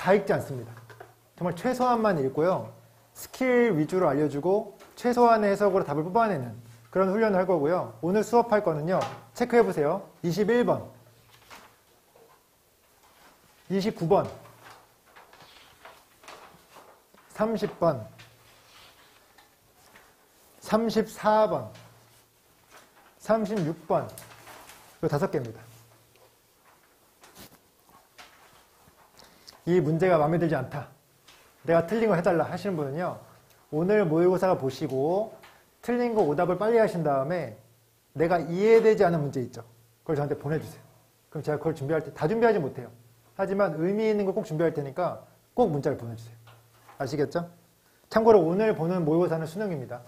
다 읽지 않습니다. 정말 최소한만 읽고요. 스킬 위주로 알려주고 최소한의 해석으로 답을 뽑아내는 그런 훈련을 할 거고요. 오늘 수업할 거는요. 체크해보세요. 21번, 29번, 30번, 34번, 36번. 이 5개입니다. 이 문제가 마음에 들지 않다. 내가 틀린 거 해달라 하시는 분은요. 오늘 모의고사가 보시고 틀린 거 오답을 빨리 하신 다음에 내가 이해되지 않은 문제 있죠. 그걸 저한테 보내주세요. 그럼 제가 그걸 준비할 때 다 준비하지 못해요. 하지만 의미 있는 거 꼭 준비할 테니까 꼭 문자를 보내주세요. 아시겠죠? 참고로 오늘 보는 모의고사는 수능입니다.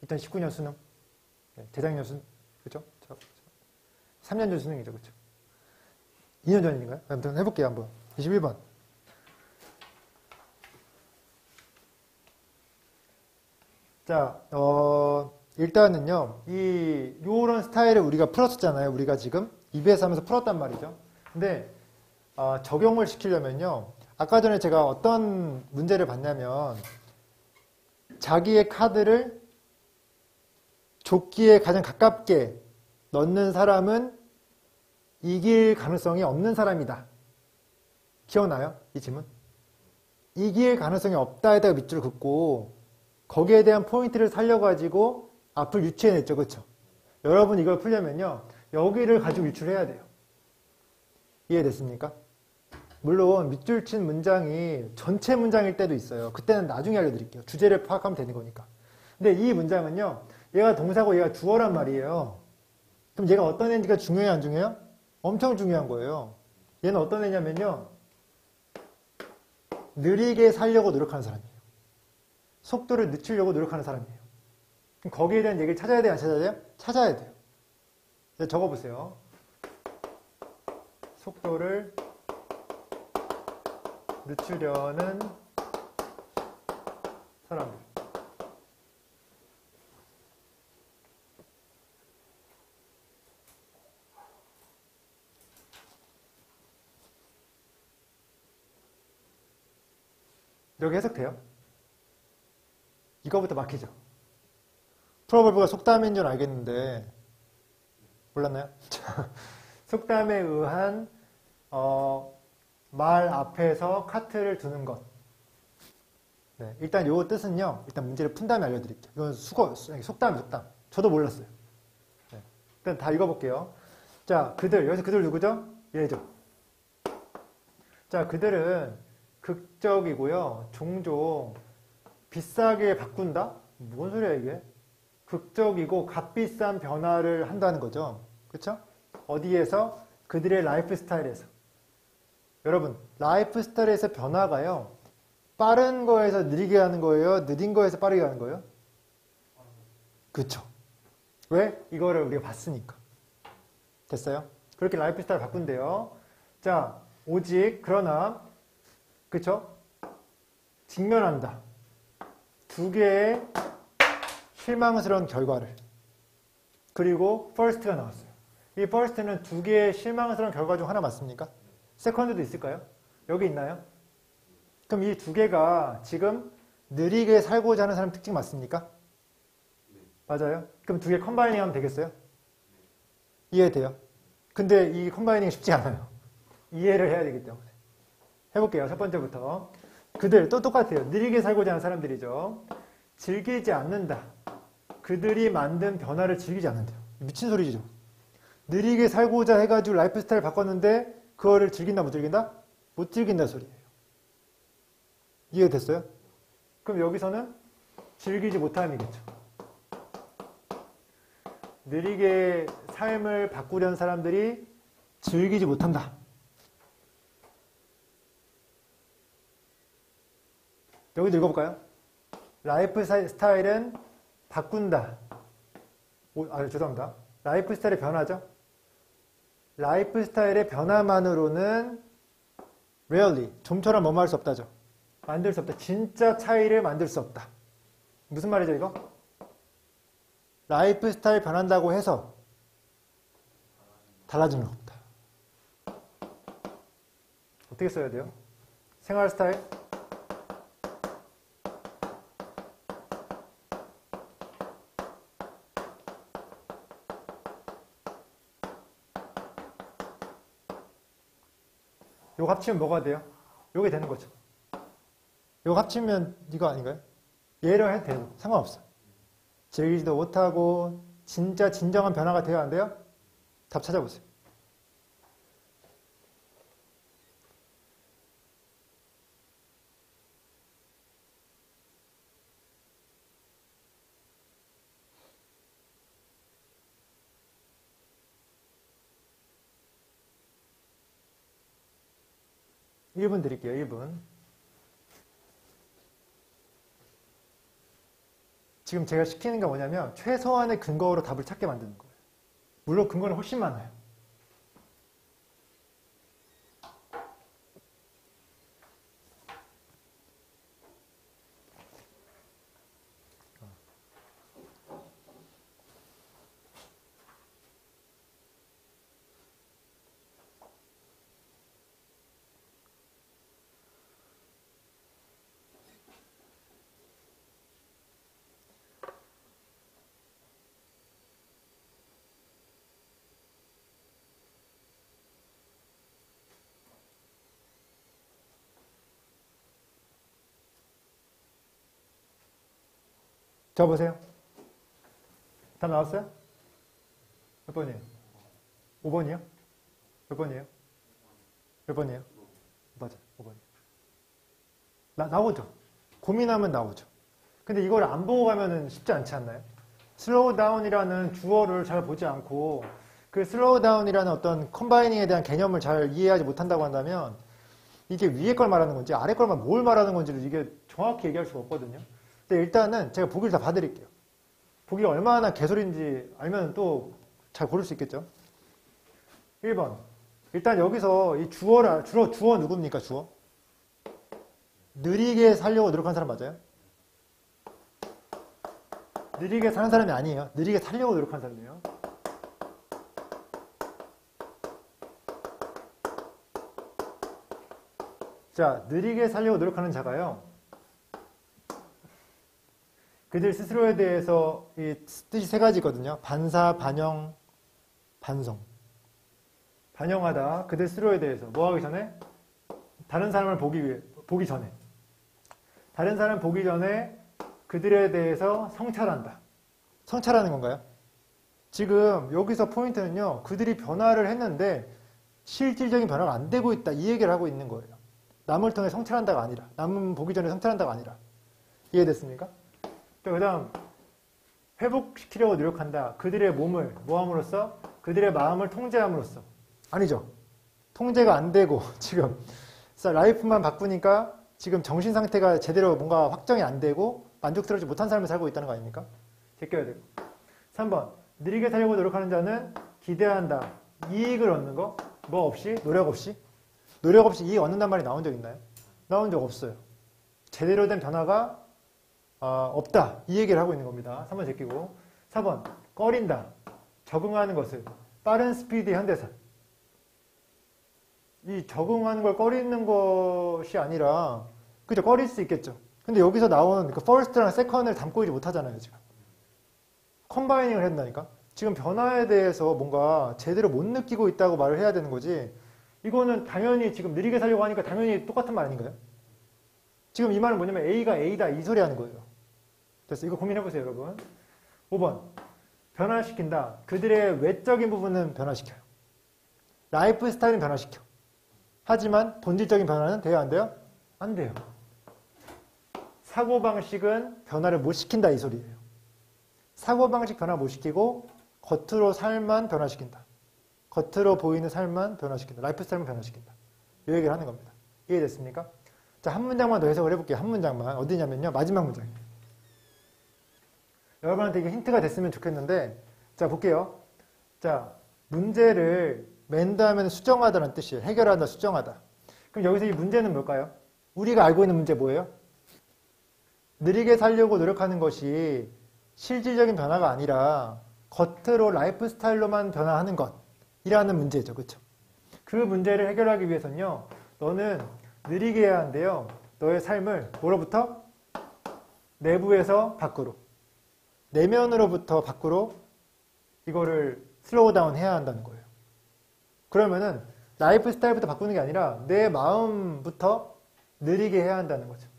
2019년 수능. 네, 재작년 수능. 그죠? 3년 전 수능이죠. 그죠? 2년 전인가요? 아무튼 해볼게요. 한번. 21번. 자, 일단은요, 요런 스타일을 우리가 풀었었잖아요. 우리가 지금 EBS 하면서 풀었단 말이죠. 근데, 적용을 시키려면요, 아까 전에 제가 어떤 문제를 봤냐면, 자기의 카드를 조끼에 가장 가깝게 넣는 사람은 이길 가능성이 없는 사람이다. 기억나요? 이 질문? 이길 가능성이 없다에다가 밑줄을 긋고, 거기에 대한 포인트를 살려가지고 앞을 유추해냈죠. 그렇죠? 여러분 이걸 풀려면요. 여기를 가지고 유추해야 돼요. 이해됐습니까? 물론 밑줄 친 문장이 전체 문장일 때도 있어요. 그때는 나중에 알려드릴게요. 주제를 파악하면 되는 거니까. 근데 이 문장은요. 얘가 동사고 얘가 주어란 말이에요. 그럼 얘가 어떤 애인지가 중요해요? 안 중요해요? 엄청 중요한 거예요. 얘는 어떤 애냐면요. 느리게 살려고 노력하는 사람이에요. 속도를 늦추려고 노력하는 사람이에요. 그럼 거기에 대한 얘기를 찾아야 돼요? 안 찾아야 돼요? 찾아야 돼요. 적어보세요. 속도를 늦추려는 사람들. 여기 해석돼요? 이거부터 막히죠. 프로벌브가 속담인 줄 알겠는데 몰랐나요? 속담에 의한 말 앞에서 카트를 두는 것. 네, 일단 요 뜻은요. 일단 문제를 푼 다음에 알려드릴게요. 이건 속담. 저도 몰랐어요. 네, 일단 다 읽어볼게요. 자, 그들. 여기서 그들 누구죠? 얘죠. 자, 그들은 극적이고요. 종종 비싸게 바꾼다? 뭔 소리야 이게? 극적이고 값비싼 변화를 한다는 거죠. 그렇죠? 어디에서? 그들의 라이프 스타일에서. 여러분, 라이프 스타일에서 변화가요. 빠른 거에서 느리게 하는 거예요? 느린 거에서 빠르게 하는 거예요? 그렇죠. 왜? 이거를 우리가 봤으니까. 됐어요? 그렇게 라이프 스타일 바꾼대요. 자, 오직 그러나 그렇죠? 직면한다. 두 개의 실망스러운 결과를. 그리고 first가 나왔어요. 이 first는 두 개의 실망스러운 결과 중 하나 맞습니까? second도 있을까요? 여기 있나요? 그럼 이 두 개가 지금 느리게 살고자 하는 사람 특징 맞습니까? 맞아요? 그럼 두 개 컴바이닝 하면 되겠어요? 이해돼요? 근데 이 컴바이닝이 쉽지 않아요. 이해를 해야 되기 때문에. 해볼게요. 첫 번째부터. 그들 또 똑같아요. 느리게 살고자 하는 사람들이죠. 즐기지 않는다. 그들이 만든 변화를 즐기지 않는대요. 미친 소리죠. 느리게 살고자 해가지고 라이프 스타일 바꿨는데 그거를 즐긴다 못 즐긴다? 못 즐긴다 소리예요. 이해됐어요? 그럼 여기서는 즐기지 못함이겠죠. 느리게 삶을 바꾸려는 사람들이 즐기지 못한다. 여기도 읽어볼까요? 라이프 스타일은 바꾼다. 죄송합니다. 라이프 스타일의 변화죠. 라이프 스타일의 변화만으로는 rarely, 좀처럼 뭐뭐 할 수 없다죠. 만들 수 없다. 진짜 차이를 만들 수 없다. 무슨 말이죠 이거? 라이프 스타일 변한다고 해서 달라지는 거 없다. 어떻게 써야 돼요? 생활 스타일. 요거 합치면 뭐가 돼요? 요게 되는 거죠. 요거 합치면 이거 아닌가요? 얘로 해도 돼요. 상관없어. 즐기지도 못하고 진짜 진정한 변화가 돼야 안 돼요? 답 찾아보세요. 일 분 드릴게요. 1분. 지금 제가 시키는 게 뭐냐면 최소한의 근거로 답을 찾게 만드는 거예요. 물론 근거는 훨씬 많아요. 적어보세요. 답 나왔어요? 몇 번이에요? 5번이요? 몇 번이에요? 몇 번이에요? 맞아, 5번이에요. 나오죠. 고민하면 나오죠. 근데 이걸 안 보고 가면은 쉽지 않지 않나요? 슬로우 다운이라는 주어를 잘 보지 않고 그 슬로우 다운이라는 어떤 컴바이닝에 대한 개념을 잘 이해하지 못한다고 한다면 이게 위에 걸 말하는 건지 아래 걸 뭘 말하는 건지를 이게 정확히 얘기할 수가 없거든요. 근데 일단은 제가 보기를 다 봐드릴게요. 보기가 얼마나 개소리인지 알면 또 잘 고를 수 있겠죠. 1번. 일단 여기서 이 주어 누굽니까, 주어? 느리게 살려고 노력한 사람 맞아요? 느리게 사는 사람이 아니에요. 느리게 살려고 노력한 사람이에요. 자, 느리게 살려고 노력하는 자가요. 그들 스스로에 대해서 이 뜻이 세 가지거든요. 반사, 반영, 반성. 반영하다. 그들 스스로에 대해서. 뭐 하기 전에? 다른 사람을 보기 전에. 다른 사람 보기 전에 그들에 대해서 성찰한다. 성찰하는 건가요? 지금 여기서 포인트는요. 그들이 변화를 했는데 실질적인 변화가 안 되고 있다. 이 얘기를 하고 있는 거예요. 남을 통해 성찰한다가 아니라. 남은 보기 전에 성찰한다가 아니라. 이해됐습니까? 그 다음 회복시키려고 노력한다. 그들의 몸을 뭐함으로써? 그들의 마음을 통제함으로써. 아니죠. 통제가 안 되고 지금 라이프만 바꾸니까 지금 정신 상태가 제대로 뭔가 확정이 안 되고 만족스럽지 못한 삶을 살고 있다는 거 아닙니까? 제껴야 되고. 3번. 느리게 살려고 노력하는 자는 기대한다. 이익을 얻는 거? 뭐 없이? 노력 없이? 노력 없이 이익 얻는단 말이 나온 적 있나요? 나온 적 없어요. 제대로 된 변화가 없다. 이 얘기를 하고 있는 겁니다. 3번 제끼고. 4번. 꺼린다. 적응하는 것을. 빠른 스피드의 현대사. 이 적응하는 걸 꺼리는 것이 아니라 그죠? 꺼릴 수 있겠죠. 근데 여기서 나온 그 first랑 second을 담고 있지 못하잖아요. 지금. 컴바이닝을 한다니까. 지금 변화에 대해서 뭔가 제대로 못 느끼고 있다고 말을 해야 되는 거지. 이거는 당연히 지금 느리게 살려고 하니까 당연히 똑같은 말 아닌가요? 지금 이 말은 뭐냐면 A가 A다 이 소리 하는 거예요. 됐어. 이거 고민해보세요, 여러분. 5번. 변화시킨다. 그들의 외적인 부분은 변화시켜요. 라이프 스타일은 변화시켜. 하지만 본질적인 변화는 돼요, 안 돼요? 안 돼요. 사고방식은 변화를 못 시킨다 이 소리예요. 사고방식 변화 못 시키고 겉으로 삶만 변화시킨다. 겉으로 보이는 삶만 변화시킨다. 라이프 스타일만 변화시킨다. 이 얘기를 하는 겁니다. 이해됐습니까? 자, 한 문장만 더 해석을 해볼게요. 한 문장만. 어디냐면요. 마지막 문장이에요. 여러분한테 이게 힌트가 됐으면 좋겠는데, 자, 볼게요. 자, 문제를 맨다 하면 수정하다는 뜻이에요. 해결한다, 수정하다. 그럼 여기서 이 문제는 뭘까요? 우리가 알고 있는 문제 뭐예요? 느리게 살려고 노력하는 것이 실질적인 변화가 아니라 겉으로 라이프 스타일로만 변화하는 것이라는 문제죠. 그렇죠? 그 문제를 해결하기 위해서는요. 너는 느리게 해야 한대요. 너의 삶을 뭐로부터? 내부에서 밖으로. 내면으로부터 밖으로 이거를 슬로우 다운 해야 한다는 거예요. 그러면은 라이프 스타일부터 바꾸는 게 아니라 내 마음부터 느리게 해야 한다는 거죠.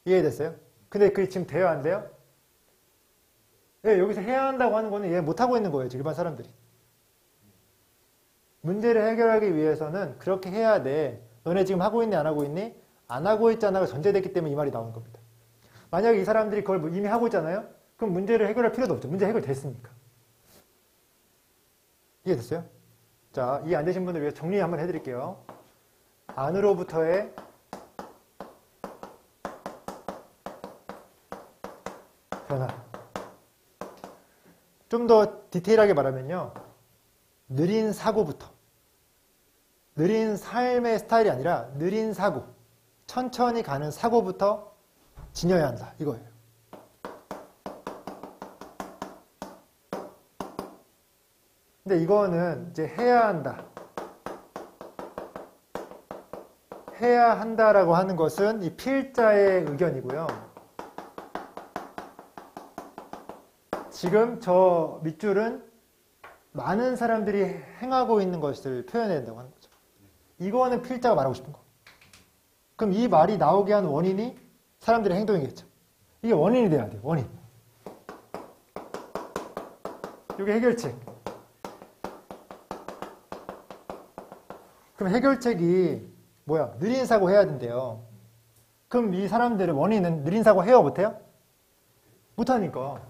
이해됐어요? 근데 그게 지금 돼요, 안 돼요? 예, 여기서 해야 한다고 하는 거는 이해 못하고 있는 거예요, 일반 사람들이. 문제를 해결하기 위해서는 그렇게 해야 돼. 너네 지금 하고 있니, 안 하고 있니? 안 하고 있잖아가 전제됐기 때문에 이 말이 나오는 겁니다. 만약에 이 사람들이 그걸 이미 하고 있잖아요? 그럼 문제를 해결할 필요도 없죠. 문제 해결됐으니까. 이해됐어요? 자, 이해 안 되신 분들 위해 정리 한번 해드릴게요. 안으로부터의 변화. 좀 더 디테일하게 말하면요. 느린 사고부터. 느린 삶의 스타일이 아니라 느린 사고. 천천히 가는 사고부터 지녀야 한다. 이거예요. 근데 이거는 이제 해야 한다. 해야 한다라고 하는 것은 이 필자의 의견이고요. 지금 저 밑줄은 많은 사람들이 행하고 있는 것을 표현해야 된다고 하는 거죠. 이거는 필자가 말하고 싶은 거. 그럼 이 말이 나오게 한 원인이 사람들의 행동이겠죠. 이게 원인이 돼야 돼요. 원인. 이게 해결책. 그럼 해결책이 뭐야? 느린 사고 해야 된대요. 그럼 이 사람들의 원인은 느린 사고 해요? 못해요? 못하니까.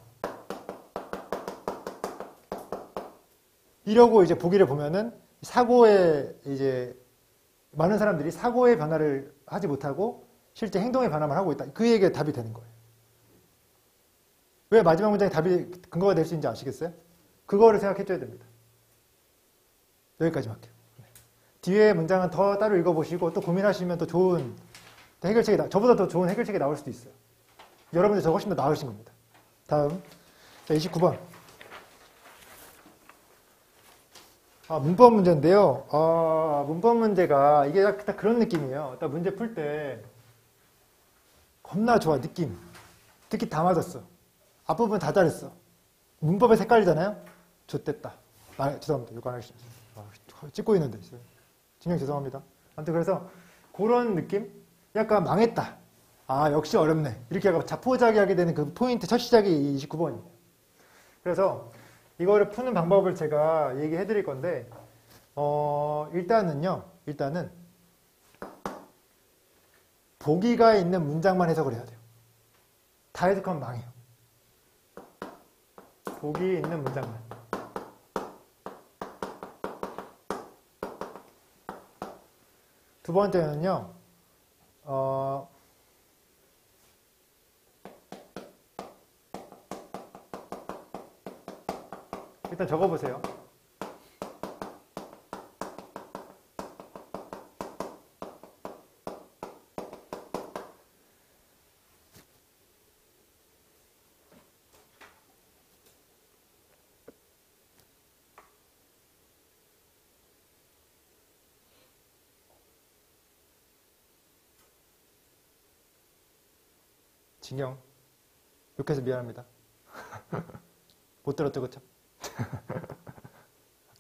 이러고 이제 보기를 보면은 사고에 이제 많은 사람들이 사고의 변화를 하지 못하고 실제 행동의 변화만 하고 있다. 그 얘기가 답이 되는 거예요. 왜 마지막 문장이 답이 근거가 될 수 있는지 아시겠어요? 그거를 생각해 줘야 됩니다. 여기까지 할게요. 뒤에 문장은 더 따로 읽어보시고 또 고민하시면 더 좋은 해결책이 저보다 더 좋은 해결책이 나올 수도 있어요. 여러분들 저 훨씬 더 나으신 겁니다. 다음 자 29번 문법 문제인데요. 문법 문제가 이게 딱 그런 느낌이에요. 딱 문제 풀 때 겁나 좋아 느낌 다 맞았어. 앞부분 다 잘했어. 문법에 헷갈리잖아요. 좋댔다. 죄송합니다. 이거 안 하겠습니다. 찍고 있는데 있어요. 진행 죄송합니다. 아무튼 그래서 그런 느낌? 약간 망했다. 역시 어렵네. 이렇게 약간 자포자기하게 되는 그 포인트 첫 시작이 29번이에요. 그래서 이거를 푸는 방법을 제가 얘기해 드릴 건데 일단은 보기가 있는 문장만 해석을 해야 돼요. 다 해석하면 망해요. 보기 있는 문장만. 두 번째는요, 일단 적어보세요. 진경, 욕해서 미안합니다. 못 들었죠, 그쵸?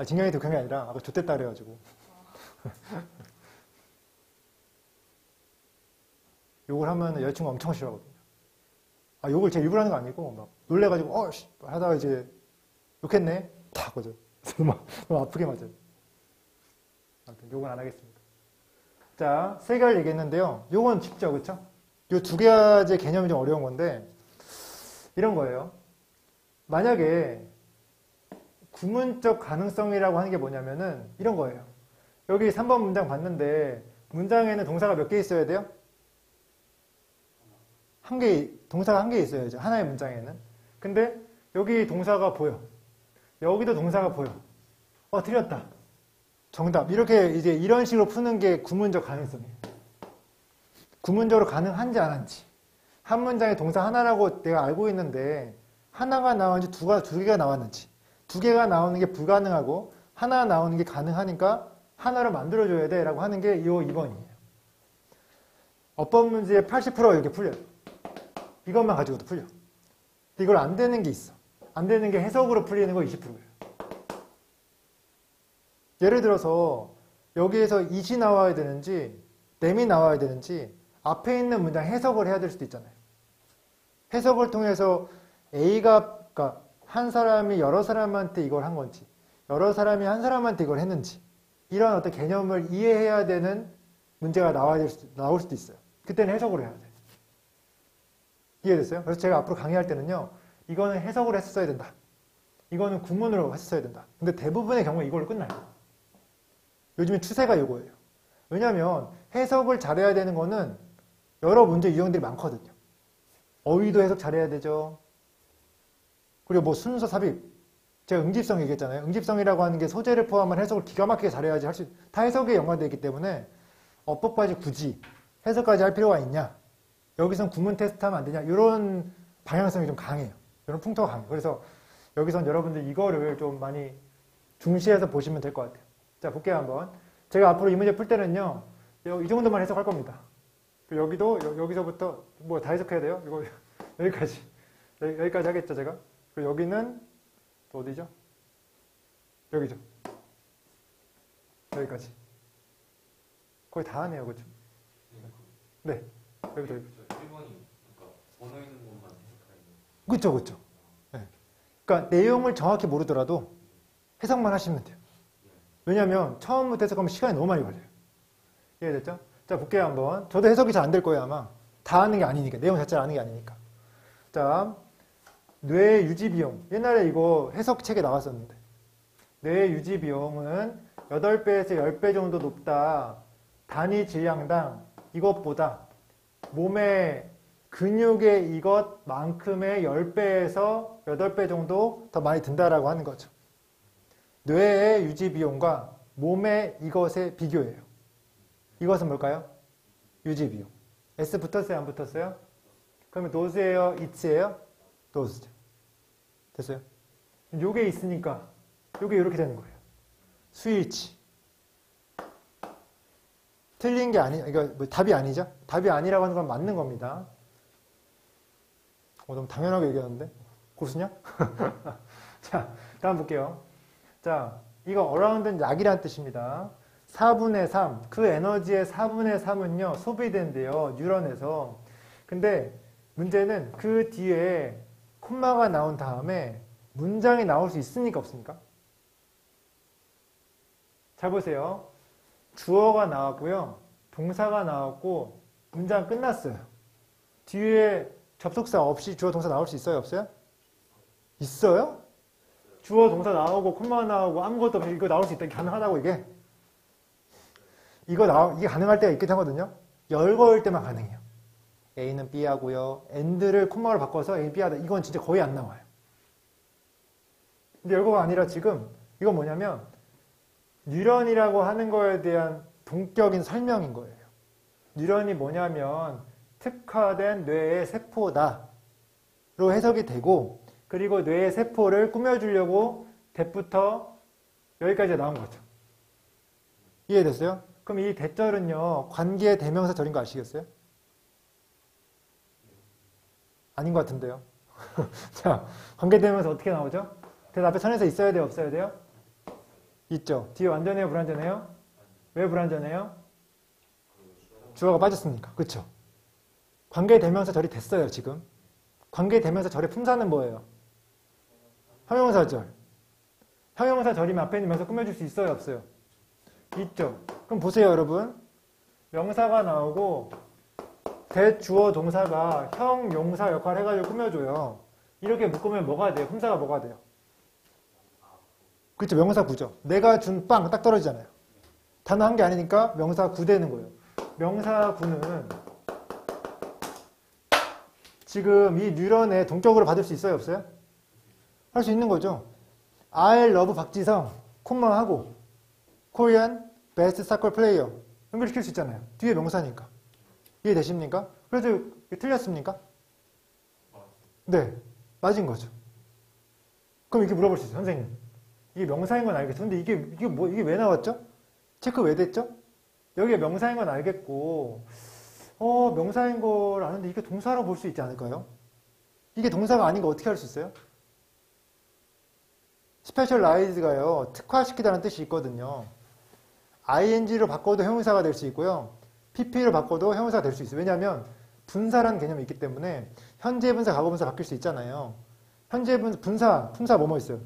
진경이 독한 게 아니라 아까 좆됐다 그래가지고 욕을 하면 여자친구 엄청 싫어하거든요. 욕을 제가 일부러 하는 거 아니고 막 놀래가지고 하다가 이제 욕했네 탁 그죠. 너무 아프게 맞아요. 아무튼 욕은 안 하겠습니다. 자, 세 개를 얘기했는데요. 요건 쉽죠, 그쵸? 요 두 가지 개념이 좀 어려운 건데 이런 거예요. 만약에 구문적 가능성이라고 하는 게 뭐냐면은 이런 거예요. 여기 3번 문장 봤는데 문장에는 동사가 몇 개 있어야 돼요? 동사가 한 개 있어야죠. 하나의 문장에는. 근데 여기 동사가 보여. 여기도 동사가 보여. 틀렸다. 정답. 이렇게 이제 이런 식으로 푸는 게 구문적 가능성이에요. 구문적으로 가능한지 안 한지. 한 문장에 동사 하나라고 내가 알고 있는데 하나가 나왔는지 두 개가 나왔는지. 두 개가 나오는 게 불가능하고 하나 나오는 게 가능하니까 하나로 만들어줘야 돼 라고 하는 게 이 2번이에요. 어법 문제의 80%가 이렇게 풀려요. 이것만 가지고도 풀려. 근데 이걸 안 되는 게 있어. 안 되는 게 해석으로 풀리는 거 20%예요. 예를 들어서 여기에서 it이 나와야 되는지 nem이 나와야 되는지 앞에 있는 문장 해석을 해야 될 수도 있잖아요. 해석을 통해서 A가 그러니까 한 사람이 여러 사람한테 이걸 한 건지 여러 사람이 한 사람한테 이걸 했는지 이런 어떤 개념을 이해해야 되는 문제가 나올 수도 있어요. 그때는 해석을 해야 돼. 이해됐어요? 그래서 제가 앞으로 강의할 때는요. 이거는 해석을 했었어야 된다. 이거는 구문으로 했었어야 된다. 근데 대부분의 경우에 이걸로 끝나요. 요즘에 추세가 이거예요. 왜냐하면 해석을 잘해야 되는 거는 여러 문제 유형들이 많거든요. 어휘도 해석 잘해야 되죠. 그리고 뭐 순서 삽입. 제가 응집성 얘기했잖아요. 응집성이라고 하는 게 소재를 포함한 해석을 기가 막히게 잘해야지 다 해석에 연관되어 있기 때문에 어법까지 굳이 해석까지 할 필요가 있냐. 여기선 구문 테스트하면 안 되냐. 이런 방향성이 좀 강해요. 이런 풍토가 강해요. 그래서 여기선 여러분들 이거를 좀 많이 중시해서 보시면 될 것 같아요. 자, 볼게요 한번. 제가 앞으로 이 문제 풀 때는요. 이 정도만 해석할 겁니다. 여기도 여기서부터 뭐 다 해석해야 돼요? 이거 여기까지. 여기까지 하겠죠 제가? 그리고 여기는 또 어디죠? 여기죠. 여기까지. 거의 다 하네요. 그렇죠? 네. 여기도 여기. 1번이 그러니까 번호 있는 것만 해석하는 그렇죠. 그렇죠. 네. 그러니까 내용을 정확히 모르더라도 해석만 하시면 돼요. 왜냐하면 처음부터 해석하면 시간이 너무 많이 걸려요. 이해됐죠? 자, 볼게요 한번. 저도 해석이 잘 안 될 거예요 아마. 다 하는 게 아니니까. 내용 자체를 아는 게 아니니까. 자, 뇌 유지 비용. 옛날에 이거 해석책에 나왔었는데 뇌 유지 비용은 8배에서 10배 정도 높다. 단위 질량당 이것보다 몸의 근육의 이것만큼의 10배에서 8배 정도 더 많이 든다라고 하는 거죠. 뇌의 유지 비용과 몸의 이것의 비교예요. 이것은 뭘까요? 유지 비용. S 붙었어요? 안 붙었어요? 그러면 does예요? it예요? does죠. 됐어요? 요게 있으니까 요게 이렇게 되는 거예요. 스위치. 틀린 게 이거 뭐 답이 아니죠? 답이 아니라고 하는 건 맞는 겁니다. 너무 당연하게 얘기하는데? 고수냐? 자, 다음 볼게요. 자, 이거 around는 약이라는 뜻입니다. 4분의 3, 그 에너지의 4분의 3은요, 소비된대요, 뉴런에서. 근데 문제는 그 뒤에 콤마가 나온 다음에 문장이 나올 수 있습니까? 없습니까? 잘 보세요. 주어가 나왔고요. 동사가 나왔고 문장 끝났어요. 뒤에 접속사 없이 주어 동사 나올 수 있어요? 없어요? 있어요? 주어 동사 나오고 콤마 나오고 아무것도 없이 이거 나올 수 있다. 가능하다고 이게? 이게 가능할 때가 있긴 하거든요. 열거일 때만 가능해요. A는 B하고요. and를 콤마로 바꿔서 A, B하다. 이건 진짜 거의 안 나와요. 근데 열거가 아니라 지금 이건 뭐냐면 뉴런이라고 하는 거에 대한 동격인 설명인 거예요. 뉴런이 뭐냐면 특화된 뇌의 세포다로 해석이 되고 그리고 뇌의 세포를 꾸며주려고 대부터 여기까지 나온 거죠. 이해됐어요? 그럼 이 대절은요 관계 대명사절인 거 아시겠어요? 아닌 것 같은데요. 자, 관계 대명사 어떻게 나오죠? 대답 앞에 선에서 있어야 돼요? 없어야 돼요? 있죠. 뒤에 완전해요? 불완전해요? 왜 불완전해요? 주어가 빠졌으니까. 그렇죠? 관계대명사절이 됐어요. 지금. 관계대명사절의 품사는 뭐예요? 형용사절. 형용사절이면 앞에 있는 명사 꾸며줄 수 있어요? 없어요? 있죠. 그럼 보세요 여러분. 명사가 나오고 대주어 동사가 형용사 역할을 해가지고 꾸며줘요. 이렇게 묶으면 뭐가 돼요? 품사가 뭐가 돼요? 그렇죠. 명사 구죠. 내가 준 빵 딱 떨어지잖아요. 단어 한 게 아니니까 명사 구 되는 거예요. 명사 구는 지금 이 뉴런에 동격으로 받을 수 있어요? 없어요? 할 수 있는 거죠. I love 박지성 콤마하고 Korean best soccer player 연결시킬 수 있잖아요. 뒤에 명사니까. 이해되십니까? 그래서 틀렸습니까? 네. 맞은 거죠. 그럼 이렇게 물어볼 수 있어요. 선생님. 이게 명사인 건 알겠어. 근데 이게 왜 나왔죠? 체크 왜 됐죠? 여기가 명사인 건 알겠고, 명사인 걸 아는데 이게 동사라고 볼 수 있지 않을까요? 이게 동사가 아닌 거 어떻게 할 수 있어요? 스페셜라이즈가요, 특화시키다는 뜻이 있거든요. ing로 바꿔도 형용사가 될 수 있고요. pp로 바꿔도 형용사가 될 수 있어요. 왜냐하면 분사라는 개념이 있기 때문에 현재 분사, 과거 분사 바뀔 수 있잖아요. 현재 분사, 품사 뭐뭐 있어요?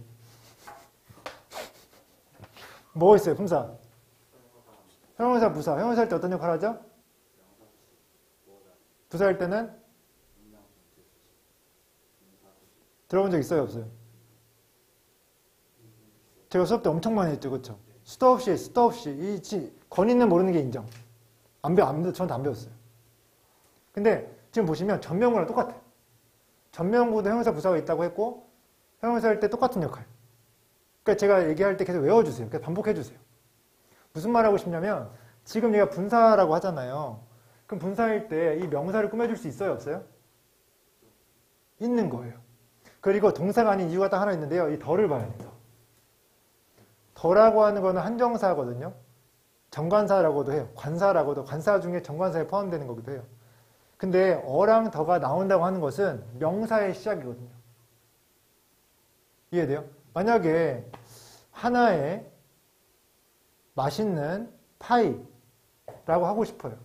뭐 있어요, 품사? 형용사, 부사. 형용사 할 때 어떤 역할을 하죠? 부사할 때는? 들어본 적 있어요, 없어요? 제가 수업 때 엄청 많이 했죠, 그렇죠? 수도 없이. 건의는 모르는 게 인정. 저한테 안 배웠어요. 근데 지금 보시면 전명구랑 똑같아요. 전명구도 형용사 부사가 있다고 했고 형용사 할 때 똑같은 역할. 그러니까 제가 얘기할 때 계속 외워주세요. 계속 반복해주세요. 무슨 말 하고 싶냐면 지금 얘가 분사라고 하잖아요. 그럼 분사일 때 이 명사를 꾸며줄 수 있어요, 없어요? 있는 거예요. 그리고 동사가 아닌 이유가 딱 하나 있는데요. 이 더를 봐야 돼요. 더라고 하는 거는 한정사거든요. 정관사라고도 해요. 관사라고도, 관사 중에 정관사에 포함되는 거기도 해요. 근데 어랑 더가 나온다고 하는 것은 명사의 시작이거든요. 이해돼요? 만약에 하나의 맛있는 파이라고 하고 싶어요.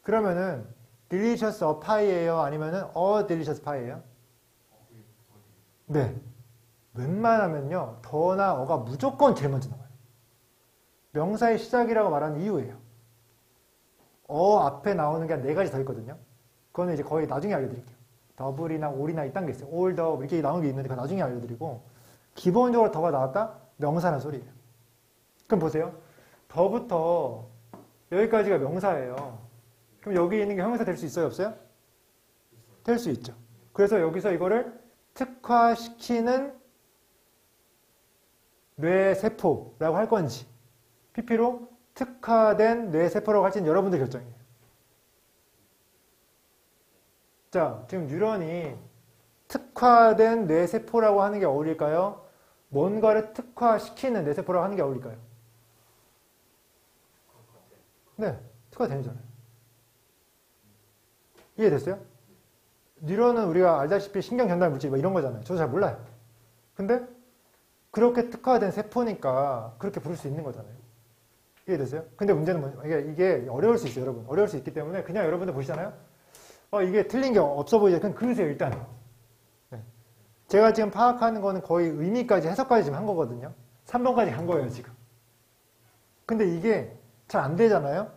그러면은 delicious a pie예요? 아니면은 a delicious pie예요? 네. 웬만하면요, 더나 어가 무조건 제일 먼저 나와요. 명사의 시작이라고 말하는 이유예요. 앞에 나오는 게 한 4가지 더 있거든요. 그거는 이제 거의 나중에 알려드릴게요. 더블이나 올이나 이딴 게 있어요. 올, 더 이렇게 나오는 게 있는데 그거 나중에 알려드리고, 기본적으로 더가 나왔다? 명사라는 소리예요. 그럼 보세요. 더부터 여기까지가 명사예요. 그럼 여기 있는 게 형용사 될 수 있어요, 없어요? 될 수 있죠. 그래서 여기서 이거를 특화시키는 뇌세포라고 할 건지 PP로 특화된 뇌세포라고 할지는 여러분들 결정이에요. 자, 지금 뉴런이 특화된 뇌세포라고 하는 게 어울릴까요? 뭔가를 특화시키는 뇌세포라고 하는 게 어울릴까요? 네, 특화되잖아요. 이해됐어요? 뉴런은 우리가 알다시피 신경 전달 물질 뭐 이런 거잖아요. 저도 잘 몰라요. 근데 그렇게 특화된 세포니까 그렇게 부를 수 있는 거잖아요. 이해됐어요? 근데 문제는 뭐냐면 이게 어려울 수 있어요, 여러분. 어려울 수 있기 때문에 그냥 여러분들 보시잖아요. 이게 틀린 게 없어 보이죠? 그냥 그으세요, 일단. 네. 제가 지금 파악하는 거는 거의 의미까지, 해석까지 지금 한 거거든요. 3번까지 간 거예요, 지금. 근데 이게 잘 안 되잖아요?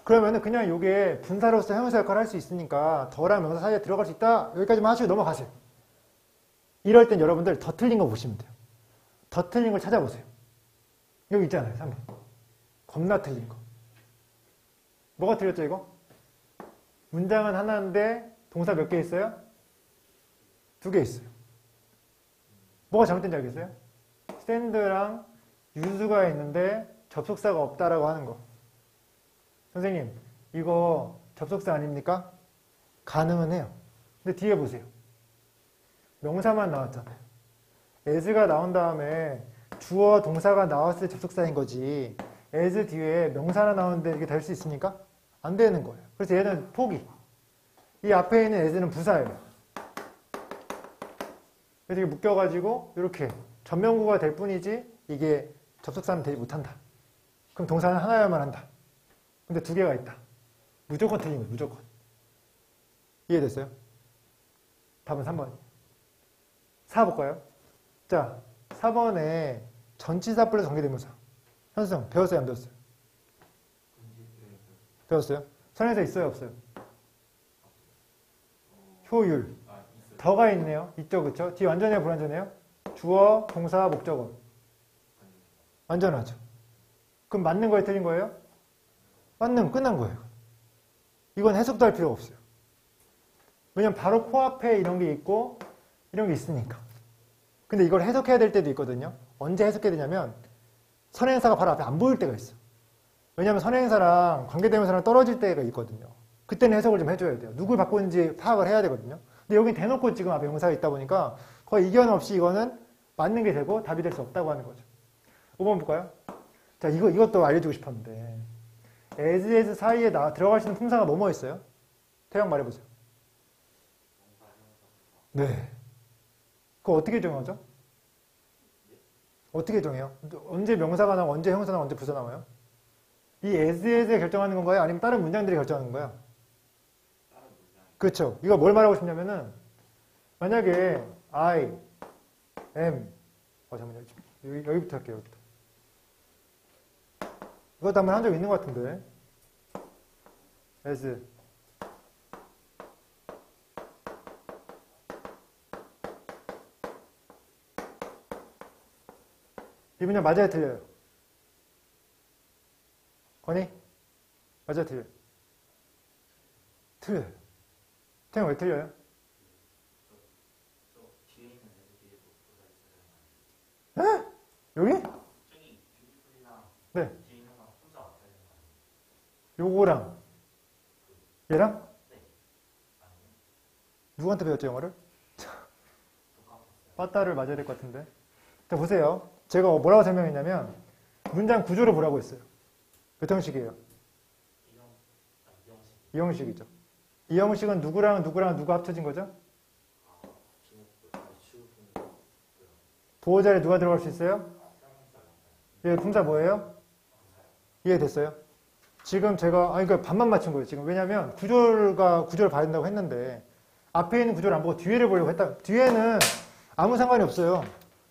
그러면은 그냥 이게 분사로서 형용사 역할을 할 수 있으니까 더랑 명사 사이에 들어갈 수 있다? 여기까지만 하시고 넘어가세요. 이럴 땐 여러분들 더 틀린 거 보시면 돼요. 더 틀린 걸 찾아보세요. 여기 있잖아요, 3번. 겁나 틀린 거. 뭐가 틀렸죠, 이거? 문장은 하나인데 동사 몇 개 있어요? 2개 있어요. 뭐가 잘못된지 알겠어요? stand랑 use가 있는데 접속사가 없다라고 하는 거. 선생님, 이거 접속사 아닙니까? 가능은 해요. 근데 뒤에 보세요. 명사만 나왔잖아요. as가 나온 다음에 주어 동사가 나왔을 때 접속사인 거지. as 뒤에 명사 하나 나오는데 이게 될 수 있습니까? 안 되는 거예요. 그래서 얘는 포기. 이 앞에 있는 as는 부사예요. 그래서 이게 묶여가지고 이렇게 전명구가 될 뿐이지 이게 접속사는 되지 못한다. 그럼 동사는 하나여야만 한다. 근데 2개가 있다. 무조건 틀린 거예요. 무조건. 이해됐어요? 답은 3번. 4 볼까요? 자, 4번에 전치사 플러스 관계대명사. 현수형 배웠어요? 안 배웠어요? 배웠어요? 선행사 있어요? 없어요? 효율. 더가 있네요. 있죠, 그쵸? 뒤 완전해요? 불완전해요? 주어, 동사, 목적어. 완전하죠. 그럼 맞는 거에 틀린 거예요? 맞는 거 끝난 거예요. 이건 해석도 할 필요가 없어요. 왜냐면 바로 코앞에 이런 게 있고 이런 게 있으니까. 근데 이걸 해석해야 될 때도 있거든요. 언제 해석해야 되냐면 선행사가 바로 앞에 안 보일 때가 있어. 왜냐면 선행사랑 관계대명사랑 떨어질 때가 있거든요. 그때는 해석을 좀 해줘야 돼요. 누굴 바꾸는지 파악을 해야 되거든요. 근데 여기 대놓고 지금 앞에 명사가 있다 보니까 거의 이견 없이 이거는 맞는 게 되고 답이 될 수 없다고 하는 거죠. 5번 볼까요? 자, 이것도 알려주고 싶었는데 as 사이에 들어갈 수 있는 품사가 뭐뭐 있어요? 태양 말해보세요. 네. 그거 어떻게 정하죠? 어떻게 정해요? 언제 명사가 나오고 언제 형사 나오고 언제 부사 나와요? 이 as에 결정하는 건가요? 아니면 다른 문장들이 결정하는 건가요? 그렇죠. 이거 뭘 말하고 싶냐면은 만약에 I am 잠깐만요. 여기부터 할게요. 여기부터. 이것도 한번 한 적 있는 것 같은데 as 이 문장 맞아요, 틀려요? 건이? 맞아요, 틀려요? 틀려요. 태양 왜 틀려요? 저 뒤에 있는 애들 뒤에도 보다 있어야 되는 거 아니에요? 여기? 저기 뷰티풀이랑 네. 뒤에 있는 거랑 혼자 와야 되는 거 아니에요? 요거랑 얘랑? 네. 아니요. 누구한테 배웠죠, 영어를? 또 까먹었어요. 빠따를 맞아야 될 것 같은데. 자, 보세요. 제가 뭐라고 설명했냐면 문장 구조를 보라고 했어요. 몇 형식이에요? 이형식. 이 형식이죠. 이 형식은 누구랑 누구랑 누가 합쳐진 거죠? 보호자에 누가 들어갈 수 있어요? 예, 품사 뭐예요? 이해됐어요? 지금 제가 그러니까 반만 맞춘 거예요. 지금 왜냐하면 구조를 봐야 된다고 했는데 앞에 있는 구조를 안 보고 뒤에를 보려고 했다. 뒤에는 아무 상관이 없어요.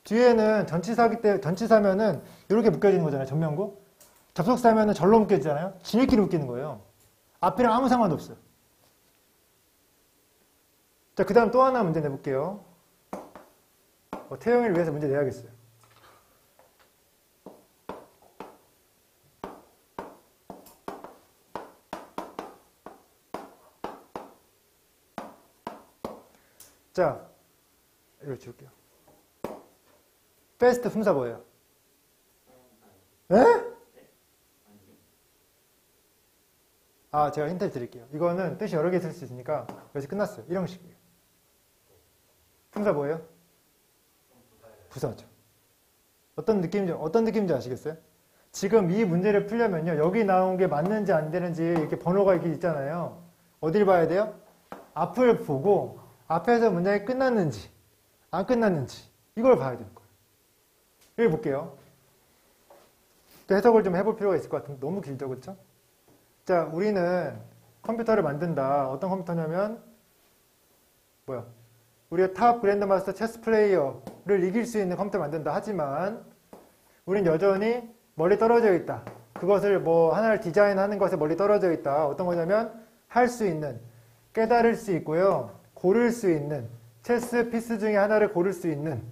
뒤에는 전치사면은 이렇게 묶여지는 거잖아요. 전면구. 접속사면은 절로 묶여지잖아요. 지네끼리 묶이는 거예요. 앞이랑 아무 상관도 없어요. 자, 그 다음 또 하나 문제 내볼게요. 태영이를 위해서 문제 내야겠어요. 자, 이걸 지울게요. 베스트 품사 뭐예요? 에? 제가 힌트를 드릴게요. 이거는 뜻이 여러 개 있을 수 있으니까 여기서 끝났어요. 1형식이에요. 품사 뭐예요? 부사죠. 어떤 느낌인지 아시겠어요? 지금 이 문제를 풀려면요. 여기 나온 게 맞는지 안 되는지 이렇게 번호가 이렇게 있잖아요. 어딜 봐야 돼요? 앞을 보고 앞에서 문장이 끝났는지 안 끝났는지 이걸 봐야 되는 거예요. 여기 볼게요. 또 해석을 좀 해볼 필요가 있을 것 같은데 너무 길죠, 그렇죠? 자, 우리는 컴퓨터를 만든다. 어떤 컴퓨터냐면 우리가 탑 그랜드마스터 체스 플레이어를 이길 수 있는 컴퓨터를 만든다. 하지만 우린 여전히 멀리 떨어져 있다. 그것을 하나를 디자인하는 것에 멀리 떨어져 있다. 어떤 거냐면 할 수 있는, 깨달을 수 있고요. 고를 수 있는, 체스 피스 중에 하나를 고를 수 있는.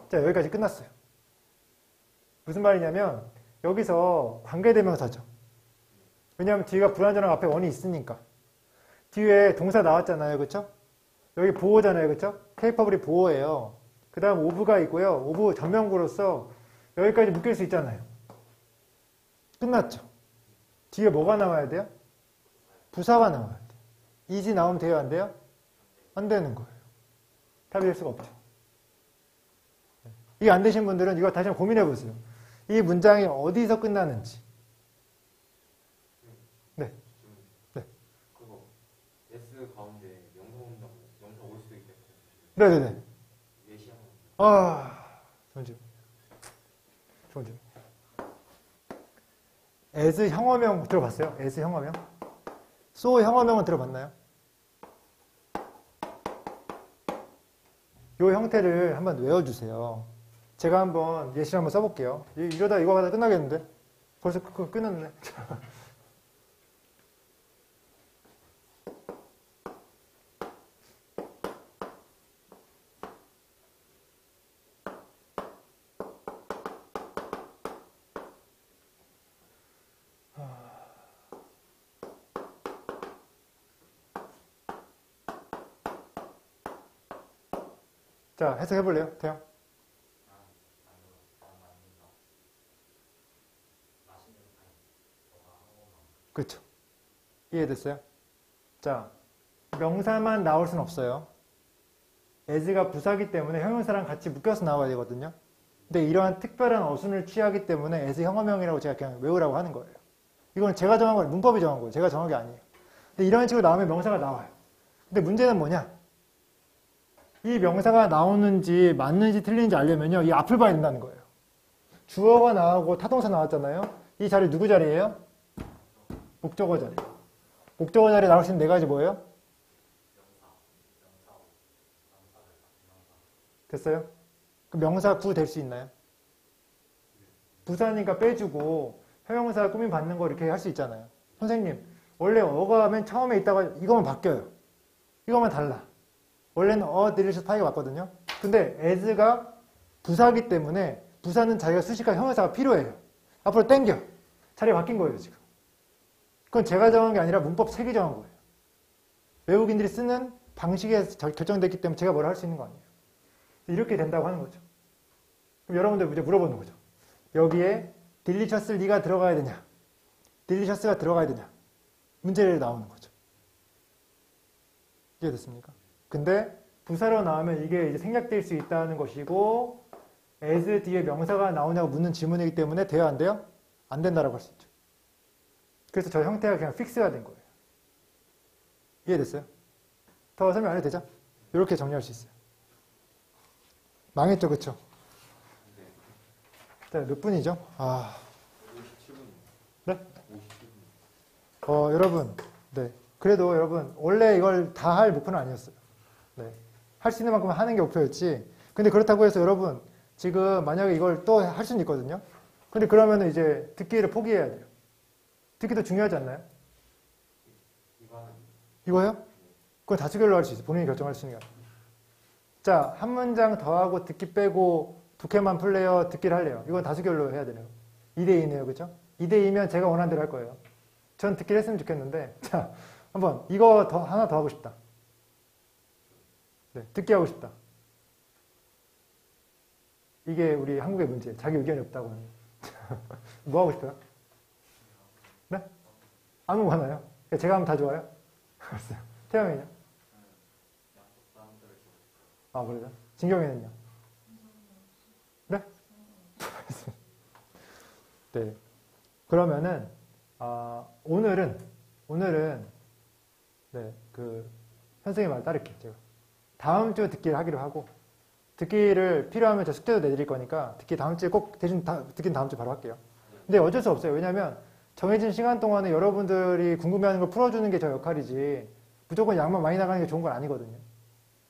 자, 여기까지 끝났어요. 무슨 말이냐면 여기서 관계대명사죠. 왜냐하면 뒤가 불완전한 앞에 원이 있으니까. 뒤에 동사 나왔잖아요. 그쵸? 여기 보호잖아요. 그쵸? 케이퍼블이 보호예요. 그 다음 오브가 있고요. 오브 전명구로서 여기까지 묶일 수 있잖아요. 끝났죠? 뒤에 뭐가 나와야 돼요? 부사가 나와야 돼요. 이지 나오면 돼요? 안 돼요? 안 되는 거예요. 답이 될 수가 없죠. 이게 안 되신 분들은 이거 다시 한번 고민해 보세요. 이 문장이 어디서 끝나는지. 네. 네. 그거 S 가운데 명사 온다고 명사 올 수도 있겠죠. 네네네. 예시하면 좋은 질문. 좋은 질문. as 형어명 들어봤어요? as 형어명? so 형어명은 들어봤나요? 이 형태를 한번 외워주세요. 제가 한번 예시를 한번 써볼게요. 이러다 이거 하다 끝나겠는데? 벌써 끝났네. 자, 해석해볼래요? 태영? 그렇죠. 이해됐어요? 자, 명사만 나올 순 없어요. as가 부사기 때문에 형용사랑 같이 묶여서 나와야 되거든요. 근데 이러한 특별한 어순을 취하기 때문에 as 형어명이라고 제가 그냥 외우라고 하는 거예요. 이건 제가 정한 거예요. 문법이 정한 거예요. 제가 정한 게 아니에요. 근데 이런 식으로 나오면 명사가 나와요. 근데 문제는 뭐냐? 이 명사가 나오는지 맞는지 틀리는지 알려면요. 이 앞을 봐야 된다는 거예요. 주어가 나오고 타동사 나왔잖아요. 이 자리 누구 자리예요? 목적어 자리. 목적어 자리에 나올 수 있는 네 가지 뭐예요? 됐어요? 그 명사 구 될 수 있나요? 부사니까 빼주고 형용사 꾸민 받는 거 이렇게 할 수 있잖아요. 선생님, 원래 어가 맨 처음에 있다가 이거만 바뀌어요. 이거만 달라. 원래는 delicious pie가 맞거든요. 근데 as가 부사기 때문에 부사는 자기가 수식할 형용사가 필요해요. 앞으로 땡겨. 자리가 바뀐 거예요, 지금. 그건 제가 정한 게 아니라 문법 책이 정한 거예요. 외국인들이 쓰는 방식에 결정됐기 때문에 제가 뭐라 할 수 있는 거 아니에요. 이렇게 된다고 하는 거죠. 그럼 여러분들 이제 물어보는 거죠. 여기에 delicious 리가 들어가야 되냐? delicious가 들어가야 되냐? 문제를 나오는 거죠. 이해됐습니까? 근데 부사로 나오면 이게 이제 생략될 수 있다는 것이고 as 뒤에 명사가 나오냐고 묻는 질문이기 때문에 돼요, 안 돼요? 안 된다라고 할 수 있죠. 그래서 저 형태가 그냥 픽스가 된 거예요. 이해됐어요? 더 설명 안 해도 되죠? 이렇게 정리할 수 있어요. 망했죠, 그쵸? 자, 몇 분이죠? 57분. 네? 57분. 여러분, 네. 그래도 여러분, 원래 이걸 다 할 목표는 아니었어요. 네. 할 수 있는 만큼 하는 게 목표였지. 근데 그렇다고 해서 여러분, 지금 만약에 이걸 또 할 수는 있거든요. 근데 그러면은 이제 듣기를 포기해야 돼요. 듣기도 중요하지 않나요? 이거요? 그건 다수결로 할 수 있어요. 본인이 결정할 수 있는 게 아니에요. 자, 한 문장 더 하고 듣기 빼고 두 개만 풀래요? 듣기를 할래요? 이건 다수결로 해야 되네요. 2대2네요. 그죠? 2대2면 제가 원하는 대로 할 거예요. 전 듣기를 했으면 좋겠는데, 자, 한번 이거 하나 더 하고 싶다. 네, 듣기 하고 싶다. 이게 우리 한국의 문제. 자기 의견이 없다고 하는. 뭐 하고 싶어요? 네? 아무거나요? 제가 하면 다 좋아요? 알았어요. 태영이는요? 아, 그래요? 진경이는요? 네? 네. 그러면은, 오늘은, 네, 선생님 말 따를게요, 제가. 다음 주 듣기를 하기로 하고, 듣기를 필요하면 저 숙제도 내드릴 거니까, 듣기 다음 주에 꼭 대신 듣기는 다음 주에 바로 할게요. 근데 어쩔 수 없어요. 왜냐면, 정해진 시간 동안에 여러분들이 궁금해하는 걸 풀어주는 게 저 역할이지, 무조건 양만 많이 나가는 게 좋은 건 아니거든요.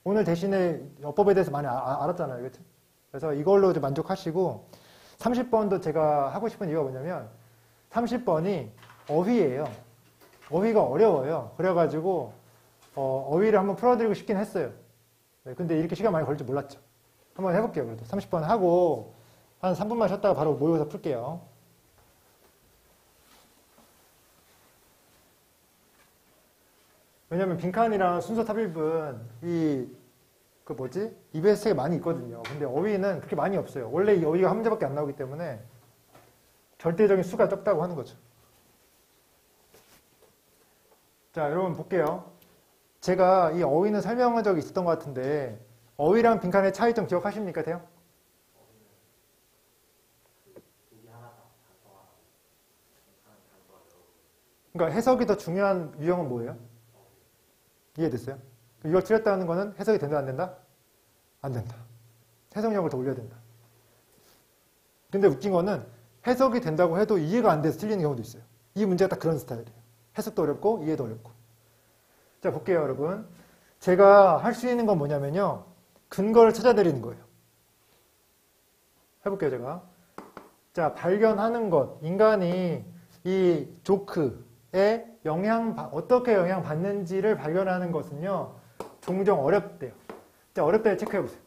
오늘 대신에 어법에 대해서 많이 알았잖아요. 그렇죠? 그래서 이걸로 좀 만족하시고 30번도 제가 하고 싶은 이유가 뭐냐면 30번이 어휘예요. 어휘가 어려워요. 그래가지고 어휘를 한번 풀어드리고 싶긴 했어요. 네, 근데 이렇게 시간 많이 걸릴 줄 몰랐죠. 한번 해볼게요. 그래도 30번 하고 한 3분만 쉬었다가 바로 모여서 풀게요. 왜냐면 빈칸이랑 순서 탑일분 EBS 책에 많이 있거든요. 근데 어휘는 그렇게 많이 없어요. 원래 이 어휘가 한 문제밖에 안 나오기 때문에 절대적인 수가 적다고 하는 거죠. 자, 여러분 볼게요. 제가 이 어휘는 설명한 적이 있었던 것 같은데 어휘랑 빈칸의 차이점 기억하십니까, 태영? 그러니까 해석이 더 중요한 유형은 뭐예요? 이해됐어요? 이걸 틀렸다는 거는 해석이 된다, 안 된다? 안 된다. 해석력을 더 올려야 된다. 근데 웃긴 거는 해석이 된다고 해도 이해가 안 돼서 틀리는 경우도 있어요. 이 문제가 딱 그런 스타일이에요. 해석도 어렵고 이해도 어렵고. 자, 볼게요, 여러분. 제가 할 수 있는 건 뭐냐면요. 근거를 찾아내리는 거예요. 해볼게요, 제가. 자, 발견하는 것. 인간이 이 조크에 어떻게 영향받는지를 발견하는 것은요, 종종 어렵대요. 자, 어렵다 체크해보세요.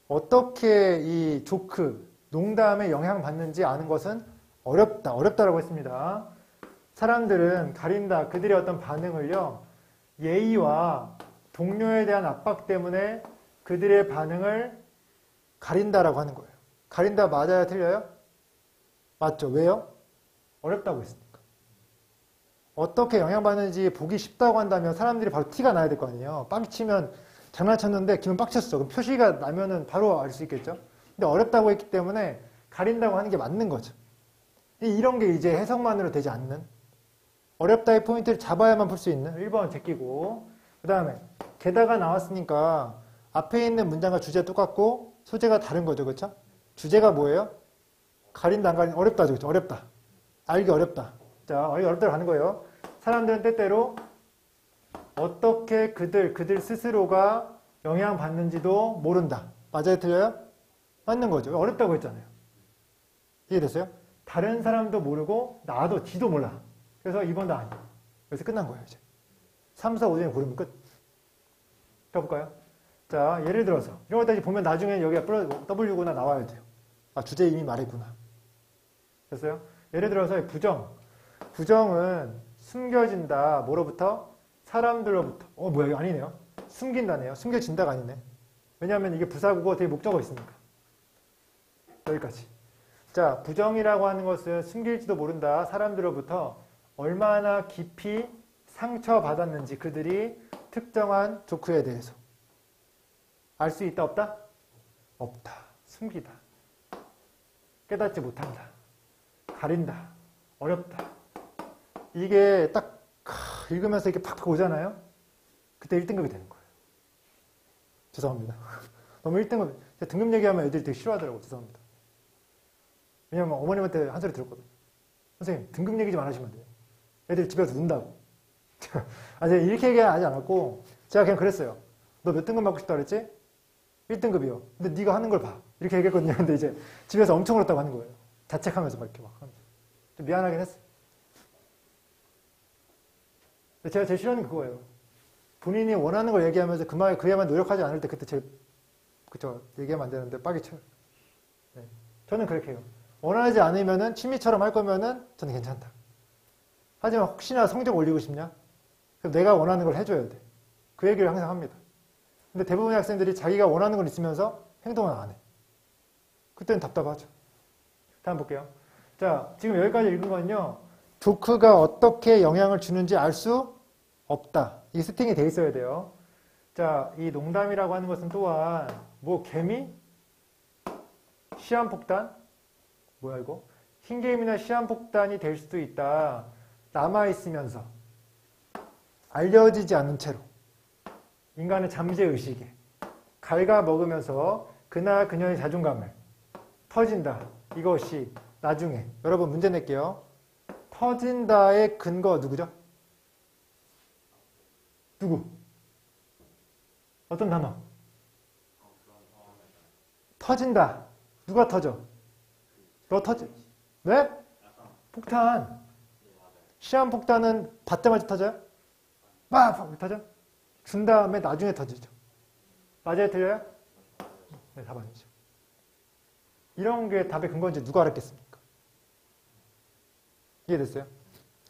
어떻게 이 조크, 농담에 영향받는지 아는 것은 어렵다라고 했습니다. 사람들은 가린다, 그들의 어떤 반응을요, 예의와 동료에 대한 압박 때문에 그들의 반응을 가린다라고 하는 거예요. 가린다 맞아요, 틀려요? 맞죠. 왜요? 어렵다고 했으니까. 어떻게 영향받는지 보기 쉽다고 한다면 사람들이 바로 티가 나야 될 거 아니에요. 빡치면 장난쳤는데 기분 빡쳤어. 그럼 표시가 나면은 바로 알 수 있겠죠. 근데 어렵다고 했기 때문에 가린다고 하는 게 맞는 거죠. 이런 게 이제 해석만으로 되지 않는 어렵다의 포인트를 잡아야만 풀 수 있는 1번 제끼고 그 다음에 게다가 나왔으니까 앞에 있는 문장과 주제가 똑같고 소재가 다른 거죠. 그렇죠? 주제가 뭐예요? 가린다 안 가린다 어렵다. 그렇죠? 어렵다. 알기 어렵다. 자, 알기 어렵다고 하는 거예요. 사람들은 때때로 어떻게 그들 스스로가 영향받는지도 모른다. 맞아요? 틀려요? 맞는 거죠. 어렵다고 했잖아요. 이해됐어요? 다른 사람도 모르고 나도 지도 몰라. 그래서 2번 다 아니에요. 그래서 끝난 거예요. 이제 3, 4, 5 중에 고르면 끝. 가볼까요? 자, 예를 들어서 이런 것까지 보면 나중에 여기가 W구나 나와야 돼요. 아, 주제 이미 말했구나. 됐어요? 예를 들어서 부정은 숨겨진다. 뭐로부터? 사람들로부터. 뭐야, 이거 아니네요. 숨긴다네요. 숨겨진다가 아니네. 왜냐하면 이게 부사구고 되게 목적어 있으니까. 여기까지. 자, 부정이라고 하는 것은 숨길지도 모른다. 사람들로부터 얼마나 깊이 상처받았는지 그들이 특정한 조크에 대해서 알 수 있다 없다? 없다. 숨기다. 깨닫지 못한다. 가린다. 어렵다. 이게 딱 읽으면서 이렇게 팍팍 오잖아요. 그때 1등급이 되는 거예요. 죄송합니다. 너무 1등급 등급 얘기하면 애들이 되게 싫어하더라고요. 죄송합니다. 왜냐면 어머님한테 한 소리 들었거든요. 선생님 등급 얘기 좀 안 하시면 돼요. 애들이 집에서 논다고. 아, 제가 이렇게 얘기하지 않았고 제가 그냥 그랬어요. 너 몇 등급 받고 싶다 그랬지? 1등급이요. 근데 네가 하는 걸 봐. 이렇게 얘기했거든요. 근데 이제 집에서 엄청 울었다고 하는 거예요. 자책하면서 막 이렇게 막 하면서. 좀 미안하긴 했어요. 근데 제가 제일 싫어하는 게 그거예요. 본인이 원하는 걸 얘기하면서 그에만 노력하지 않을 때 그때 제일 그쵸 얘기하면 안 되는데 빡이 쳐요. 네. 저는 그렇게 해요. 원하지 않으면은 취미처럼 할 거면은 저는 괜찮다. 하지만 혹시나 성적 올리고 싶냐? 그럼 내가 원하는 걸 해줘야 돼. 그 얘기를 항상 합니다. 근데 대부분의 학생들이 자기가 원하는 걸 있으면서 행동을 안 해. 그때는 답답하죠. 다음 볼게요. 자, 지금 여기까지 읽은 건요. 조크가 어떻게 영향을 주는지 알 수 없다. 이 세팅이 돼 있어야 돼요. 자, 이 농담이라고 하는 것은 또한 개미? 시한폭탄? 뭐야 이거? 흰개미나 시한폭탄이 될 수도 있다. 남아있으면서 알려지지 않은 채로 인간의 잠재의식에 갉아먹으면서 그나 그녀의 자존감을 터진다. 이것이 나중에 여러분 문제 낼게요. 터진다의 근거 누구죠? 누구? 어떤 단어? 터진다. 누가 터져? 너 터지? 네? 폭탄. 시한폭탄은 받자마자 터져요? 막 터져? 준 다음에 나중에 터지죠. 맞아요? 틀려요? 네, 답 아니죠. 이런 게 답의 근거인지 누가 알았겠습니까? 이해됐어요?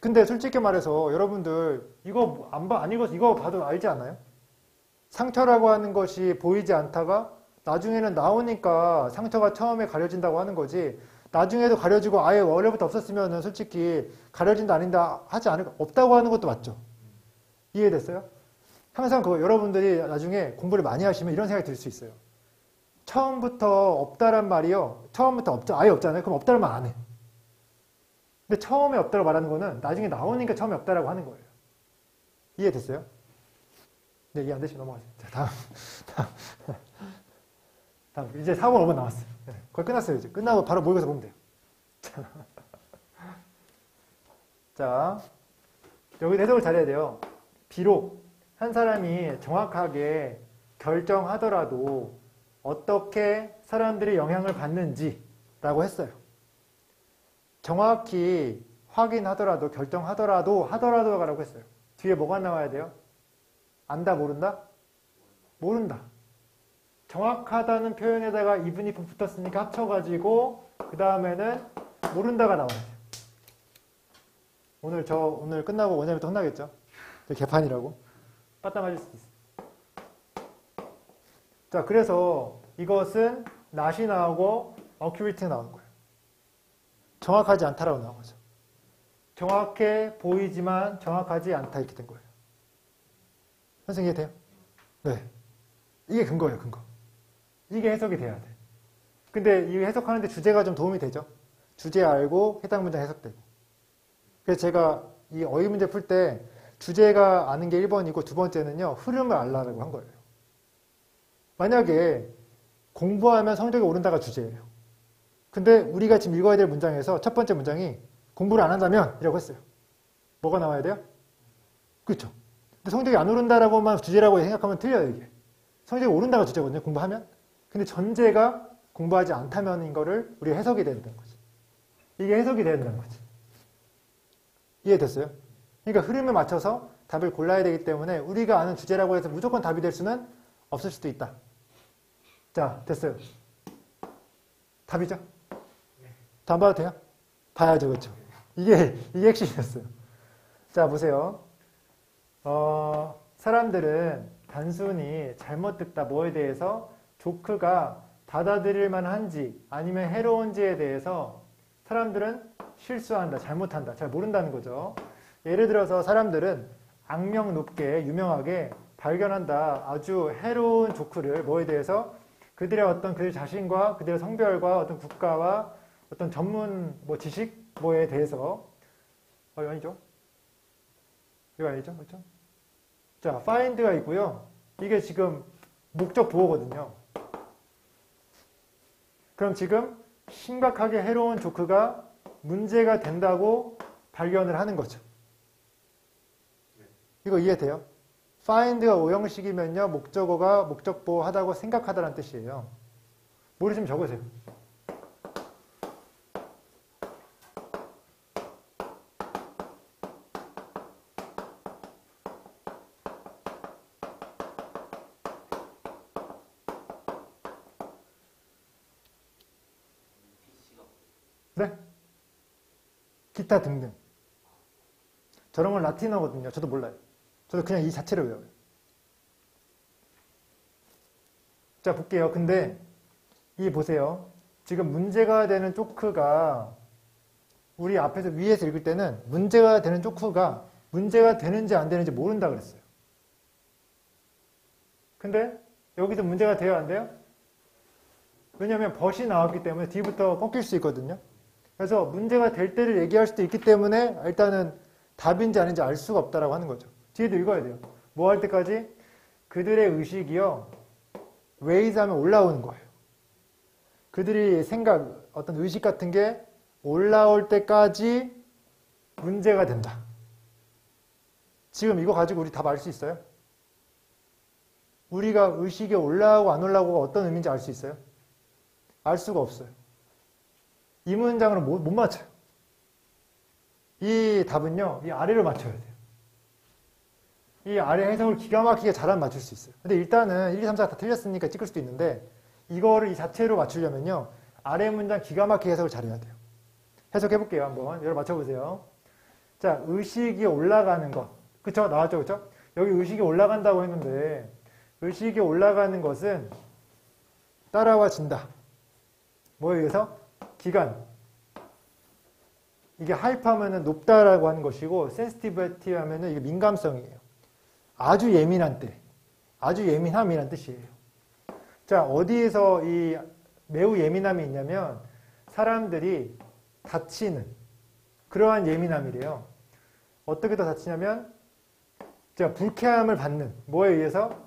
근데 솔직히 말해서 여러분들 이거 안 읽어서 이거 봐도 알지 않아요? 상처라고 하는 것이 보이지 않다가 나중에는 나오니까 상처가 처음에 가려진다고 하는 거지 나중에도 가려지고 아예 원래부터 없었으면 솔직히 가려진다 아닌다 하지 않을 없다고 하는 것도 맞죠? 이해됐어요? 항상 여러분들이 나중에 공부를 많이 하시면 이런 생각이 들 수 있어요. 처음부터 없다란 말이요. 처음부터 아예 없잖아요. 그럼 없다는 말 안 해. 근데 처음에 없다고 말하는 거는 나중에 나오니까 처음에 없다라고 하는 거예요. 이해됐어요? 네, 이해 안 되시면 넘어가세요. 자, 다음. 이제 4번 5번 남았어요. 네, 거의 끝났어요. 이제 끝나고 바로 모의고사 보면 돼요. 자, 여기 해석을 잘해야 돼요. 비록 한 사람이 정확하게 결정하더라도 어떻게 사람들이 영향을 받는지라고 했어요. 정확히 확인하더라도 하더라도라고 했어요. 뒤에 뭐가 나와야 돼요? 안다 모른다? 모른다. 정확하다는 표현에다가 even if 붙었으니까 합쳐가지고 그 다음에는 모른다가 나와야 돼요. 오늘 끝나고 원장님부터 혼나겠죠? 개판이라고. 빠따 맞을 수도 있어요. 자, 그래서 이것은 not이 나오고 accurate가 나오는 거예요. 정확하지 않다라고 나온 거죠. 정확해 보이지만 정확하지 않다 이렇게 된 거예요. 선생님 이해돼요? 네. 이게 근거예요, 근거. 이게 해석이 돼야 돼. 근데 이 해석하는데 주제가 좀 도움이 되죠? 주제 알고 해당 문장 해석되고. 그래서 제가 이 어휘 문제 풀 때 주제가 아는 게 1번이고 두 번째는요, 흐름을 알라고 한 거예요. 만약에 공부하면 성적이 오른다가 주제예요. 근데 우리가 지금 읽어야 될 문장에서 첫 번째 문장이 공부를 안 한다면 이라고 했어요. 뭐가 나와야 돼요? 그렇죠. 근데 성적이 안 오른다라고만 주제라고 생각하면 틀려요, 이게. 성적이 오른다가 주제거든요, 공부하면. 근데 전제가 공부하지 않다면인 거를 우리가 해석이 된다는 거지. 이게 해석이 된다는 거지. 이해됐어요? 그러니까 흐름에 맞춰서 답을 골라야 되기 때문에 우리가 아는 주제라고 해서 무조건 답이 될 수는 없을 수도 있다. 자, 됐어요. 답이죠? 더 안 봐도 돼요? 봐야죠, 그렇죠? 이게 핵심이었어요. 자, 보세요. 사람들은 단순히 잘못 듣다 뭐에 대해서 조크가 받아들일 만한지 아니면 해로운지에 대해서 사람들은 실수한다, 잘못한다, 잘 모른다는 거죠. 예를 들어서 사람들은 악명 높게 유명하게 발견한다 아주 해로운 조크를 뭐에 대해서 그들의 어떤 그들 자신과 그들의 성별과 어떤 국가와 어떤 전문 뭐 지식 뭐에 대해서 이거 아니죠? 이거 아니죠? 그렇죠? 자, find가 있고요. 이게 지금 목적 보호거든요. 그럼 지금 심각하게 해로운 조크가 문제가 된다고 발견을 하는 거죠. 이거 이해돼요? find가 오형식이면요, 목적어가 목적보호하다고 생각하다라는 뜻이에요. 모르시면 적으세요. 네? 기타 등등. 저런 건 라틴어거든요. 저도 몰라요. 저도 그냥 이 자체를 외워요. 자, 볼게요. 근데 이 보세요. 지금 문제가 되는 조크가 우리 앞에서 위에서 읽을 때는 문제가 되는 조크가 문제가 되는지 안 되는지 모른다 그랬어요. 근데 여기서 문제가 돼요, 안 돼요? 왜냐하면 벗이 나왔기 때문에 뒤부터 꺾일 수 있거든요. 그래서 문제가 될 때를 얘기할 수도 있기 때문에 일단은 답인지 아닌지 알 수가 없다라고 하는 거죠. 뒤에도 읽어야 돼요. 뭐 할 때까지? 그들의 의식이요, 레이즈 하면 올라오는 거예요. 그들이 생각, 어떤 의식 같은 게 올라올 때까지 문제가 된다. 지금 이거 가지고 우리 답 알 수 있어요? 우리가 의식이 올라오고 안 올라오고가 어떤 의미인지 알 수 있어요? 알 수가 없어요. 이 문장으로 못 맞춰요. 이 답은요, 이 아래로 맞춰야 돼요. 이 아래 해석을 기가 막히게 잘하면 맞출 수 있어요. 근데 일단은 1, 2, 3, 4 다 틀렸으니까 찍을 수도 있는데 이거를 이 자체로 맞추려면요, 아래 문장 기가 막히게 해석을 잘해야 돼요. 해석해 볼게요. 한번 여러분 맞춰보세요. 자, 의식이 올라가는 것, 그쵸? 나왔죠? 그쵸? 여기 의식이 올라간다고 했는데 의식이 올라가는 것은 따라와 진다. 뭐에 의해서? 기간. 이게 하이프 하면은 높다라고 하는 것이고 센시티비티 하면은 이게 민감성이에요. 아주 예민한 때, 아주 예민함이란 뜻이에요. 자, 어디에서 이 매우 예민함이 있냐면 사람들이 다치는 그러한 예민함이래요. 어떻게 더 다치냐면 제가 불쾌함을 받는 뭐에 의해서?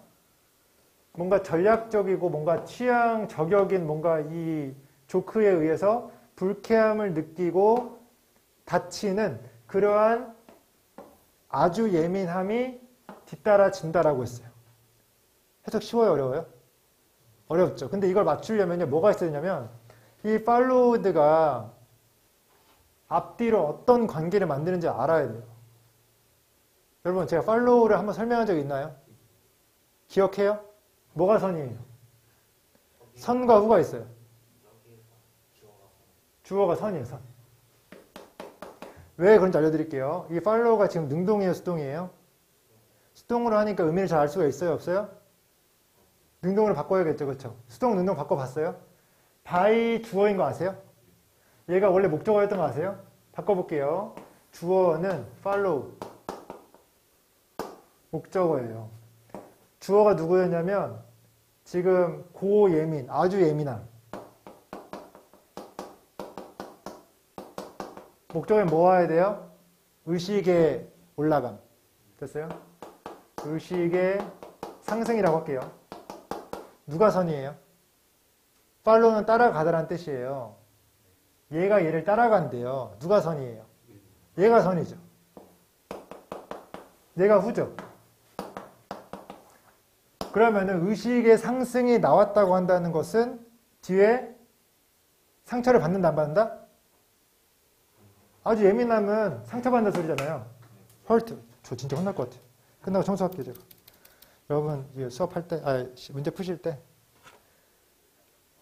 뭔가 전략적이고 뭔가 취향 저격인 뭔가 이 조크에 의해서 불쾌함을 느끼고 다치는 그러한 아주 예민함이 뒤따라진다라고 했어요. 해석 쉬워요? 어려워요? 어렵죠. 근데 이걸 맞추려면요, 뭐가 있어야 되냐면 이 followed가 앞뒤로 어떤 관계를 만드는지 알아야 돼요. 여러분, 제가 follow를 한번 설명한 적이 있나요? 기억해요? 뭐가 선이에요? 선과 후가 있어요. 주어가 선이에요, 선. 왜 그런지 알려드릴게요. 이 follow가 지금 능동이에요, 수동이에요? 수동으로 하니까 의미를 잘 알 수가 있어요, 없어요? 능동으로 바꿔야겠죠, 그렇죠? 수동, 능동 바꿔봤어요? by 주어인 거 아세요? 얘가 원래 목적어였던 거 아세요? 바꿔볼게요. 주어는 follow, 목적어예요. 주어가 누구였냐면 지금 고예민, 아주 예민함. 목적에 뭐 와야 돼요? 의식의 올라감. 됐어요? 의식의 상승이라고 할게요. 누가 선이에요? 팔로우는 따라가다라는 뜻이에요. 얘가 얘를 따라간대요. 누가 선이에요? 얘가 선이죠. 얘가 후죠. 그러면은 의식의 상승이 나왔다고 한다는 것은 뒤에 상처를 받는다 안 받는다? 아주 예민하면 상처받는다 소리잖아요. 헐트. 저 진짜 혼날 것 같아요. 끝나고 청소할게요, 제가. 여러분 수업할 때, 문제 푸실 때.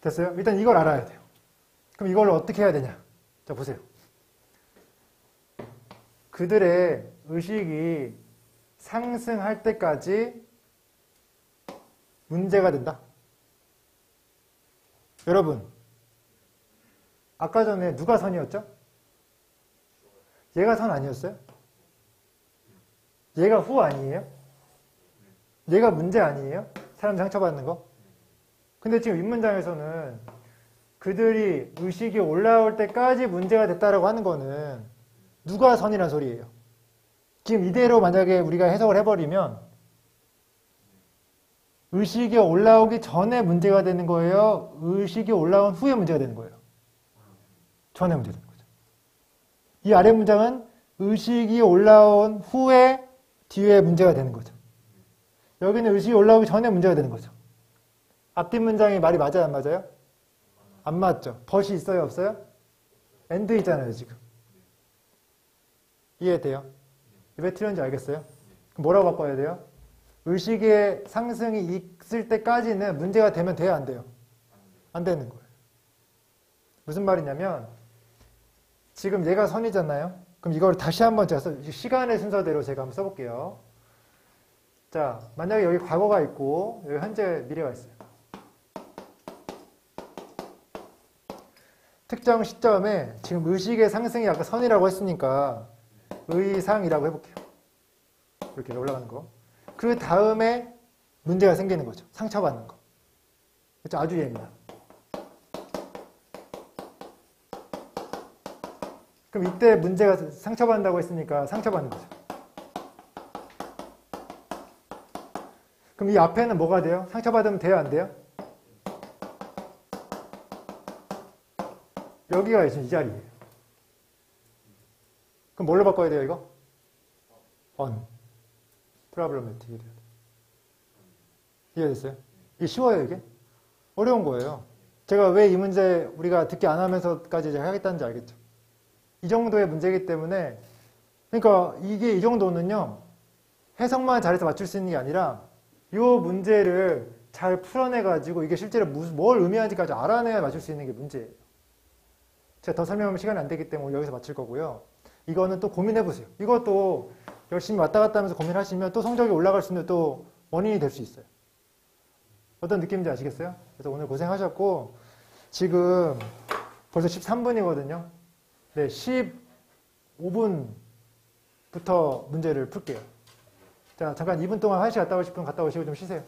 됐어요? 일단 이걸 알아야 돼요. 그럼 이걸 어떻게 해야 되냐? 자, 보세요. 그들의 의식이 상승할 때까지 문제가 된다. 여러분, 아까 전에 누가 선이었죠? 얘가 선 아니었어요? 얘가 후 아니에요? 얘가 문제 아니에요? 사람 상처받는 거? 근데 지금 윗문장에서는 그들이 의식이 올라올 때까지 문제가 됐다라고 하는 거는 누가 선이란 소리예요? 지금 이대로 만약에 우리가 해석을 해버리면 의식이 올라오기 전에 문제가 되는 거예요? 의식이 올라온 후에 문제가 되는 거예요? 전에 문제가 되는 거죠. 이 아래 문장은 의식이 올라온 후에 뒤에 문제가 되는 거죠. 여기는 의식이 올라오기 전에 문제가 되는 거죠. 앞뒷 문장이 말이 맞아요, 안 맞아요? 안 맞죠. 벗이 있어요, 없어요? 엔드 있잖아요, 지금. 이해돼요? 왜 틀렸는지 알겠어요? 그럼 뭐라고 바꿔야 돼요? 의식의 상승이 있을 때까지는 문제가 되면 돼요, 안 돼요? 안 되는 거예요. 무슨 말이냐면 지금 얘가 선이잖아요. 그럼 이걸 다시 한번 제가 시간의 순서대로 제가 한번 써볼게요. 자, 만약에 여기 과거가 있고 여기 현재, 미래가 있어요. 특정 시점에 지금 의식의 상승이 아까 선이라고 했으니까 의상이라고 해볼게요. 이렇게 올라가는 거. 그 다음에 문제가 생기는 거죠. 상처받는 거. 그렇죠? 아주 예민한. 그럼 이때 문제가 상처받는다고 했으니까 상처받는 거죠. 그럼 이 앞에는 뭐가 돼요? 상처받으면 돼요, 안 돼요? 여기가 있으면 이 자리예요. 그럼 뭘로 바꿔야 돼요, 이거? on. problematic이 돼요. 이해됐어요? 이게 쉬워요, 이게? 어려운 거예요. 제가 왜 이 문제 우리가 듣기 안 하면서까지 제가 하겠다는지 알겠죠? 이 정도의 문제이기 때문에, 그러니까 이게 이 정도는요, 해석만 잘해서 맞출 수 있는 게 아니라 이 문제를 잘 풀어내가지고 이게 실제로 뭘 의미하는지까지 알아내야 맞출 수 있는 게 문제예요. 제가 더 설명하면 시간이 안 되기 때문에 여기서 마칠 거고요. 이거는 또 고민해보세요. 이것도 열심히 왔다 갔다 하면서 고민하시면 또 성적이 올라갈 수 있는 또 원인이 될 수 있어요. 어떤 느낌인지 아시겠어요? 그래서 오늘 고생하셨고 지금 벌써 13분이거든요. 네, 15분부터 문제를 풀게요. 자, 잠깐 2분 동안 화장실 갔다 오실 분 갔다 오시고 좀 쉬세요.